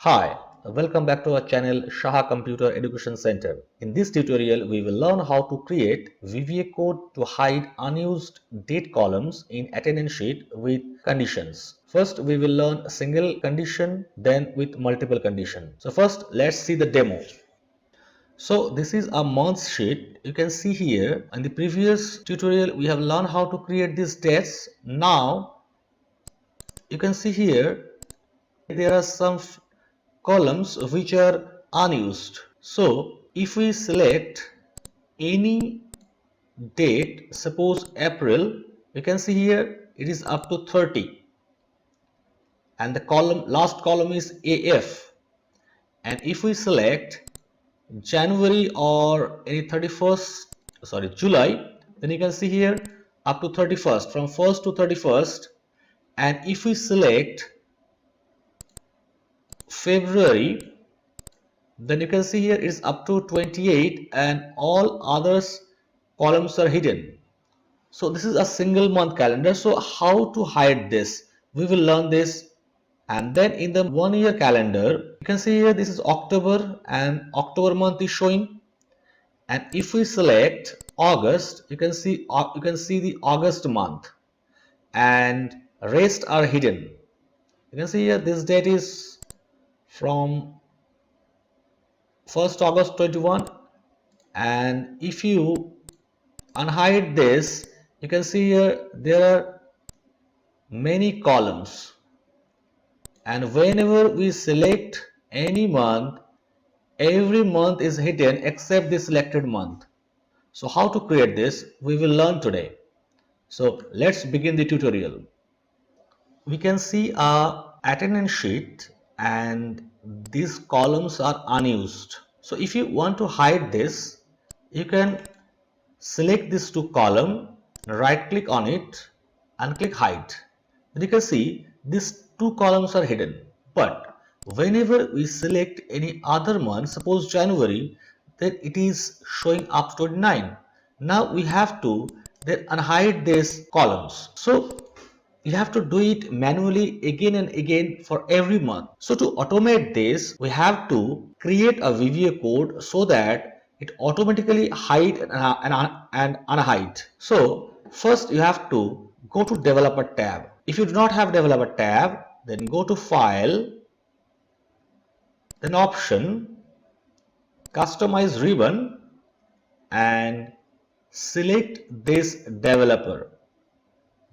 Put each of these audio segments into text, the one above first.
Hi, welcome back to our channel Shaha Computer Education Center. In this tutorial, we will learn how to create VBA code to hide unused date columns in attendance sheet with conditions. First, we will learn a single condition, then with multiple conditions. So first, let's see the demo. So this is a month sheet. You can see here in the previous tutorial, we have learned how to create these dates. Now, you can see here, there are some columns which are unused. So if we select any date, suppose April, you can see here it is up to 30 and the last column is AF. And if we select January or any 31st, July, then you can see here up to 31st, from 1st to 31st. And if we select February, then you can see here it's up to 28 and all others columns are hidden. So this is a single month calendar. So how to hide this? We will learn this. And then in the 1 year calendar, you can see here this is October and October month is showing. And if we select August, you can see the August month and rest are hidden. You can see here this date is from 1st August 21. And if you unhide this, you can see here there are many columns, and whenever we select any month, every month is hidden except the selected month. So how to create this we will learn today. So let's begin the tutorial. We can see a attendance sheet and these columns are unused. So if you want to hide this, you can select this two column, right click on it and click hide. Then you can see these two columns are hidden. But whenever we select any other month, suppose January, then it is showing up to 29. Now we have to then unhide these columns. So you have to do it manually again and again for every month. So to automate this, we have to create a VBA code so that it automatically hide and unhide. So first you have to go to developer tab. If you do not have developer tab, then go to file, then option, customize ribbon and select this developer.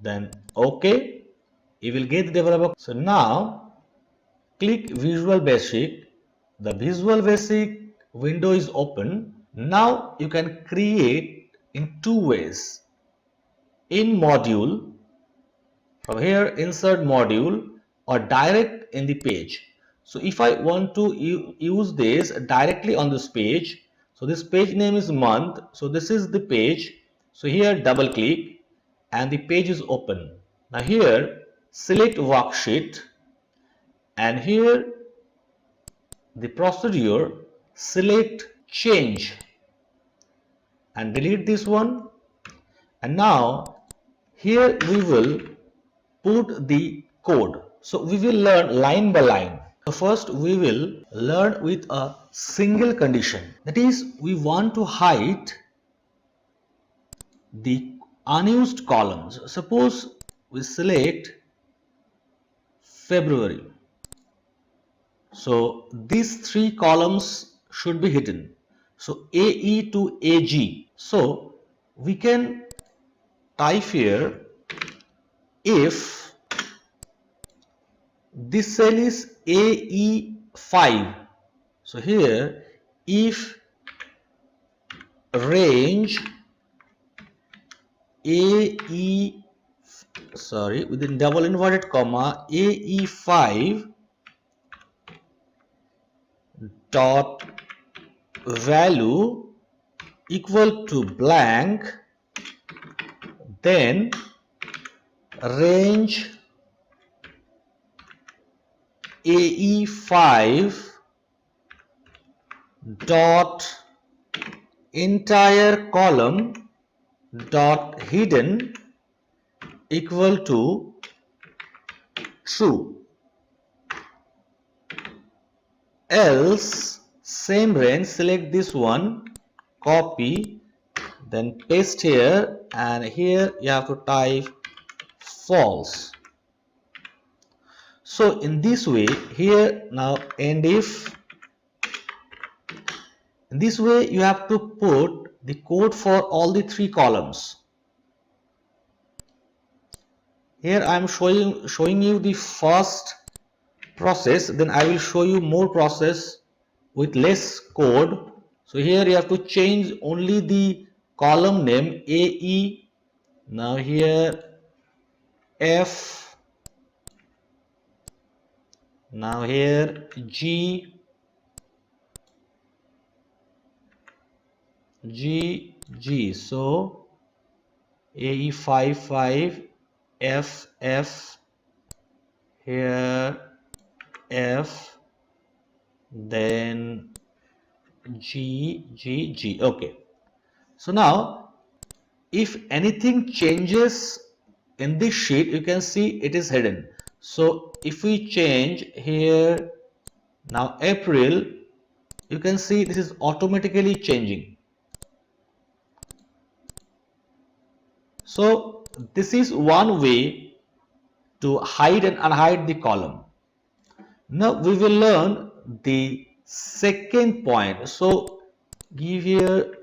Then OK, you will get the developer. So now click Visual Basic. The Visual Basic window is open. Now you can create in two ways. In module, from here insert module, or direct in the page. So if I want to use this directly on this page, so this page name is month, so this is the page. So here double click and the page is open. Now here select worksheet and here the procedure, select change and delete this one. And now here we will put the code. So we will learn line by line. So first we will learn with a single condition. That is, we want to hide the unused columns. Suppose we select February. So these three columns should be hidden. So AE to AG. So we can type here if this cell is AE5. So here if range within double inverted comma AE5 dot value equal to blank, then range AE5 dot entire column dot hidden equal to true. else same range, select this one, copy, then paste here, and here you have to type false. So in this way, here now end if, in this way you have to put the code for all the three columns. Here I am showing you the first process, then I will show you more process with less code. So here you have to change only the column name AE, now here F, now here G, so AE55, F, here F, then G. Okay. So now if anything changes in this sheet, you can see it is hidden. So if we change here now April, you can see this is automatically changing. So this is one way to hide and unhide the column. Now we will learn the second point. So give here,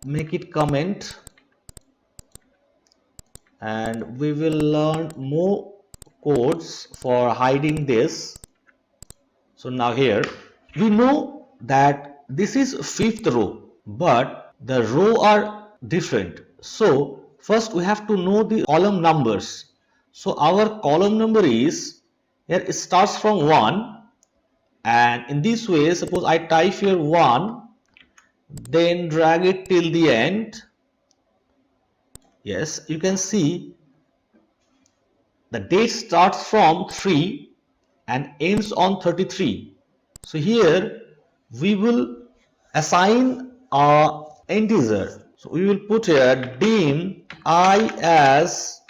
make it comment, and we will learn more codes for hiding this. So now here we know that this is fifth row, but the row are different. So first we have to know the column numbers. So our column number is, here it starts from 1, and in this way, suppose I type here 1, then drag it till the end. Yes, you can see the date starts from 3 and ends on 33. So here we will assign a integer. So we will put here dim I as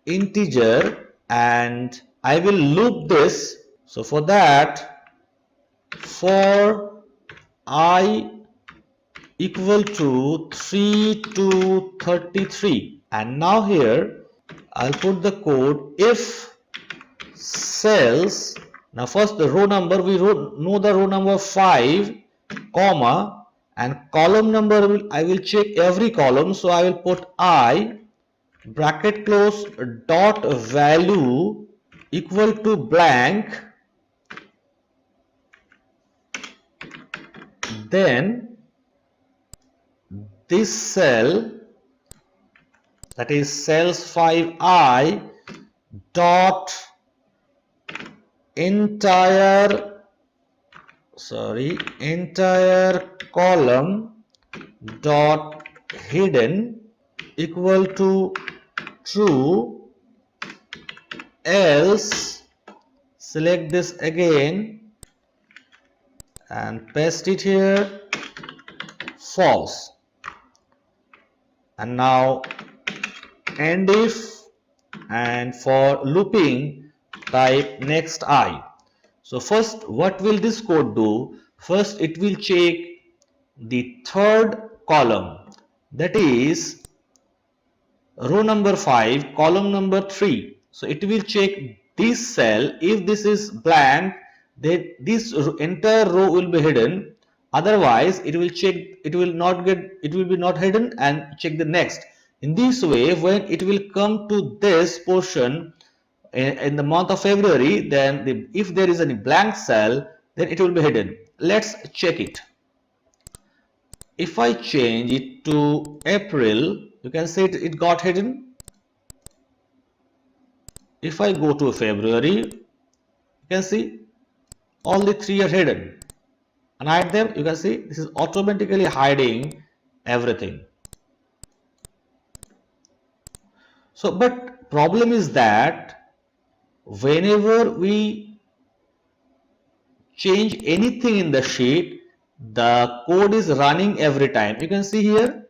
integer, and I will loop this. So for that, for I equal to 3 to 33, and now here I'll put the code if cells, now first the row number, we know the row number 5, comma, and column number I will check every column. So I will put I bracket close dot value equal to blank, then this cell, that is cells 5I dot entire column dot hidden equal to true, else select this again and paste it here, false. And now end if, and for looping type next I. So first what will this code do? First it will check the third column, that is row number 5, column number 3. So it will check this cell. If this is blank, then this entire row will be hidden. Otherwise it will check, it will be not hidden, and check the next. In this way, when it will come to this portion in the month of February, then if there is any blank cell, then it will be hidden. Let's check it. If I change it to April, you can see it got hidden. If I go to February, you can see all the three are hidden. And hide them, you can see this is automatically hiding everything. So but problem is that whenever we change anything in the sheet, the code is running every time. You can see here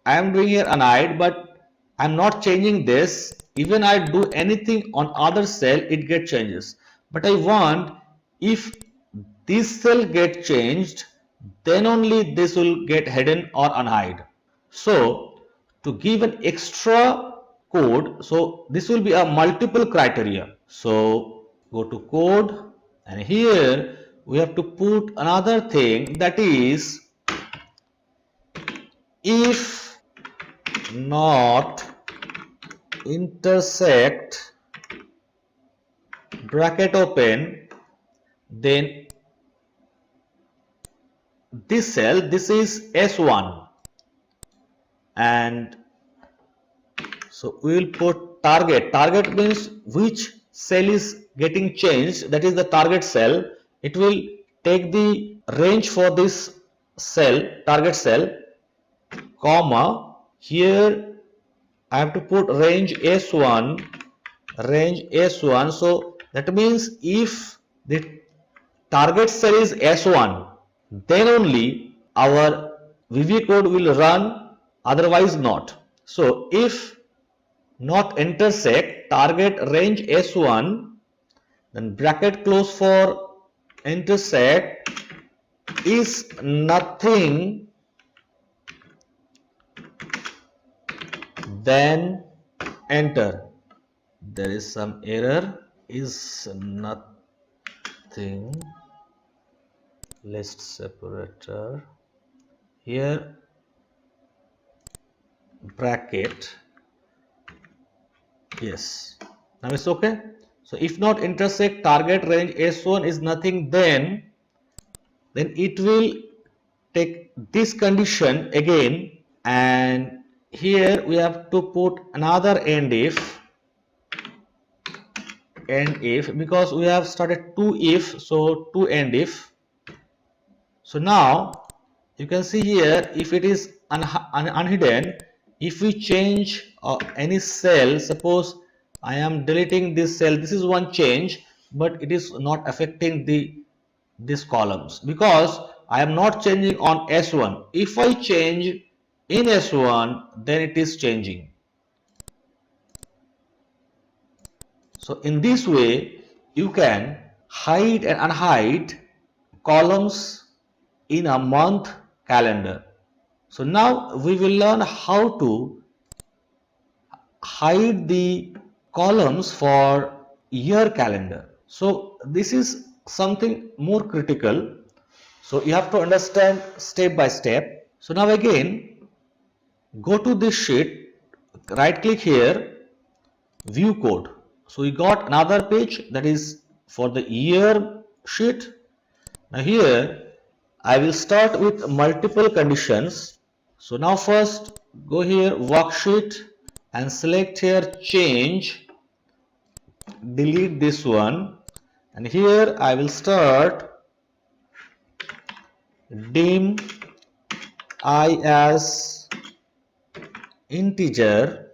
I am doing here unhide, but I'm not changing this. Even I do anything on other cell, it gets changes. But I want, if this cell get changed, then only this will get hidden or unhide. So to give an extra code, so this will be a multiple criteria. So go to code, and here we have to put another thing, that is if not intersect bracket open, then this cell, this is S1, and so we will put target. Target means which cell is getting changed, that is the target cell. It will take the range for this cell, target cell, comma, here I have to put range S1, range S1. So that means if the target cell is S1, then only our VB code will run, otherwise not. So if not intersect target range S1, then bracket close for intersect is nothing then enter. There is some error, is nothing, list separator, here bracket, yes, now it's okay. So if not intersect target range S1 is nothing, then it will take this condition again, and here we have to put another end if, because we have started two if, so two end if. So now you can see here, if it is unhidden, if we change any cell, suppose I am deleting this cell, this is one change, but it is not affecting these columns because I am not changing on S1. If I change in S1, then it is changing. So in this way you can hide and unhide columns in a month calendar. So now we will learn how to hide the columns for year calendar. So this is something more critical. So you have to understand step by step. So now again, go to this sheet, right click here, view code. So we got another page that is for the year sheet. Now here I will start with multiple conditions. So now first go here, worksheet, and select here change, delete this one, and here I will start dim I as integer,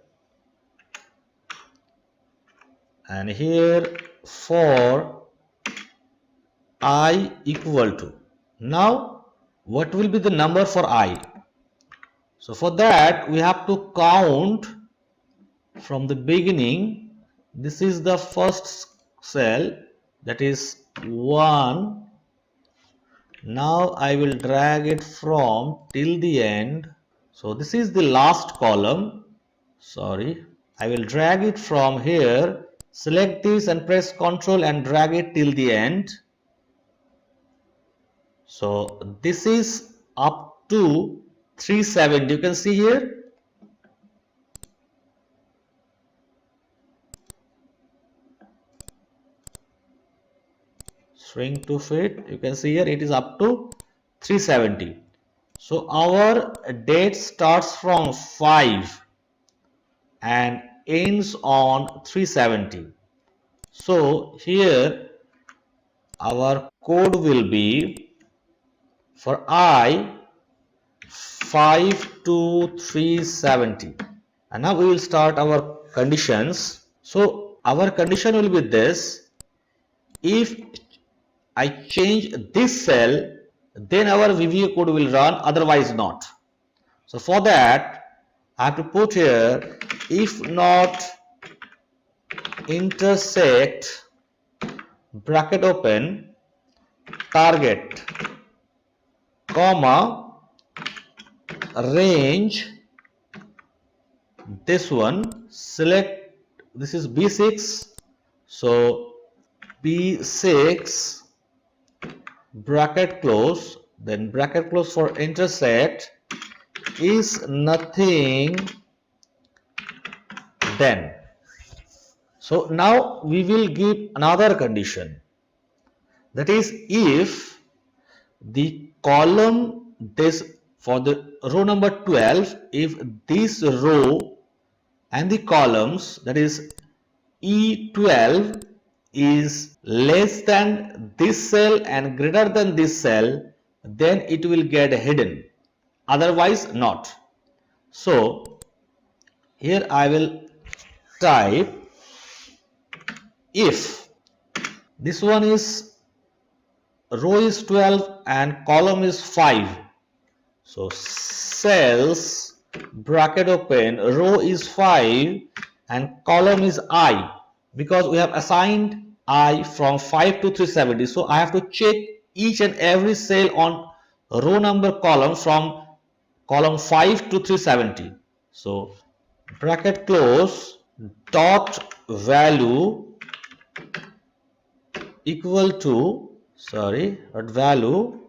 and here for I equal to. Now what will be the number for I? So for that we have to count from the beginning. This is the first cell, that is 1. Now I will drag it from till the end. So this is the last column. Sorry, I will drag it from here, select this and press Ctrl and drag it till the end. So this is up to 370. You can see here. Shrink to fit, you can see here it is up to 370. So our date starts from 5 and ends on 370. So here our code will be for I 5 to 370, and now we will start our conditions. So our condition will be this: if I change this cell, then our VBA code will run, otherwise not. So for that I have to put here if not intersect bracket open target, comma, range, this one, select, this is B6, so B6 bracket close, then bracket close for intersect is nothing then. So now we will give another condition, that is if the column this for the row number 12, if this row and the columns, that is E12, is less than this cell and greater than this cell, then it will get hidden, otherwise not. So here I will type if this one is row is 12 and column is 5, so cells bracket open, row is 5 and column is I, because we have assigned I from 5 to 370, so I have to check each and every cell on row number column from column 5 to 370. So bracket close dot value equal to, value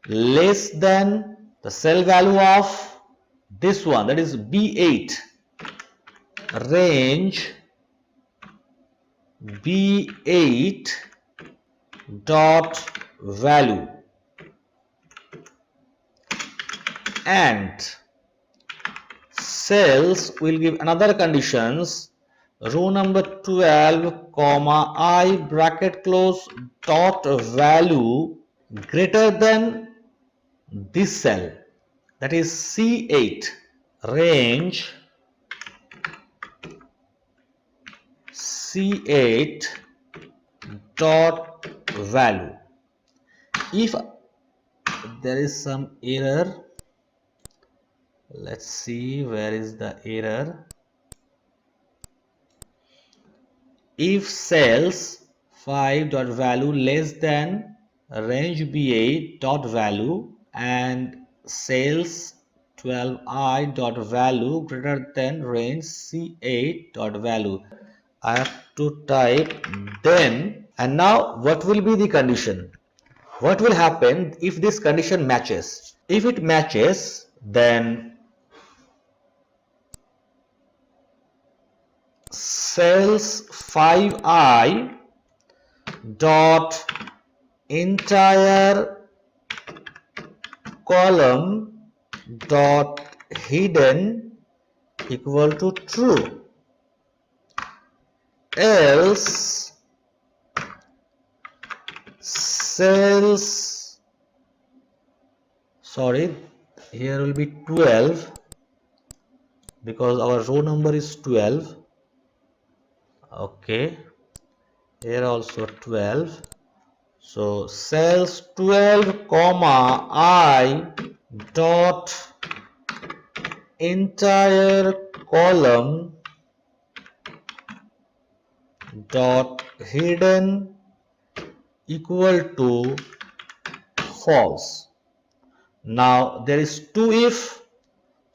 less than the cell value of this one, that is B8, range B8 dot value, and cells will give another conditions, row number 12 comma I bracket close dot value greater than this cell, that is C8, range C8 dot value. If there is some error, let's see where is the error. If cells 5 dot value less than range B8 dot value and cells 12I dot value greater than range C8 dot value, I have to type then, and now what will be the condition? What will happen if this condition matches? If it matches, then cells 5I dot entire column dot hidden equal to true, else cells, here will be 12 because our row number is 12. Okay, here also 12, so cells 12 comma I dot entire column dot hidden equal to false. Now there is two if,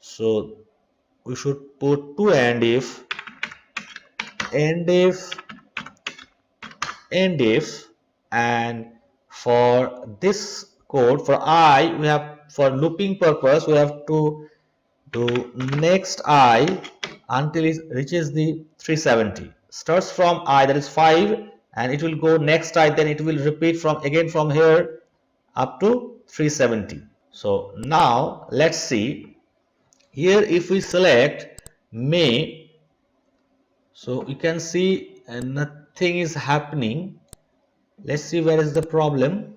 so we should put two and if, and for this code for I, we have, for looping purpose, we have to do next I until it reaches the 370. Starts from I, that is 5, and it will go next I, then it will repeat from again from here up to 370. So now let's see here, if we select May, so you can see nothing is happening. Let's see where is the problem.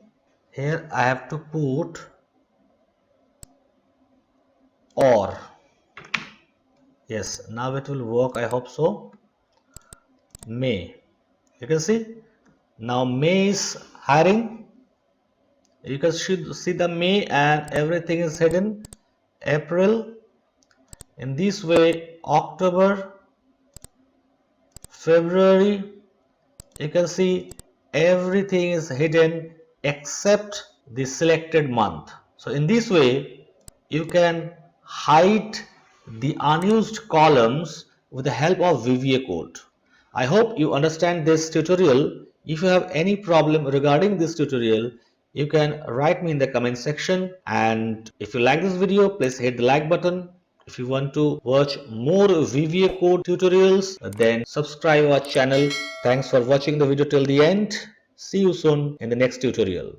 Here I have to put or. Yes, now it will work, I hope so. May, you can see now May is hiring. You can see the May and everything is hidden. April, in this way, October, February, you can see everything is hidden except the selected month. So in this way, you can hide the unused columns with the help of VBA code. I hope you understand this tutorial. If you have any problem regarding this tutorial, you can write me in the comment section. And if you like this video, please hit the like button. If you want to watch more VBA code tutorials, then subscribe our channel. Thanks for watching the video till the end. See you soon in the next tutorial.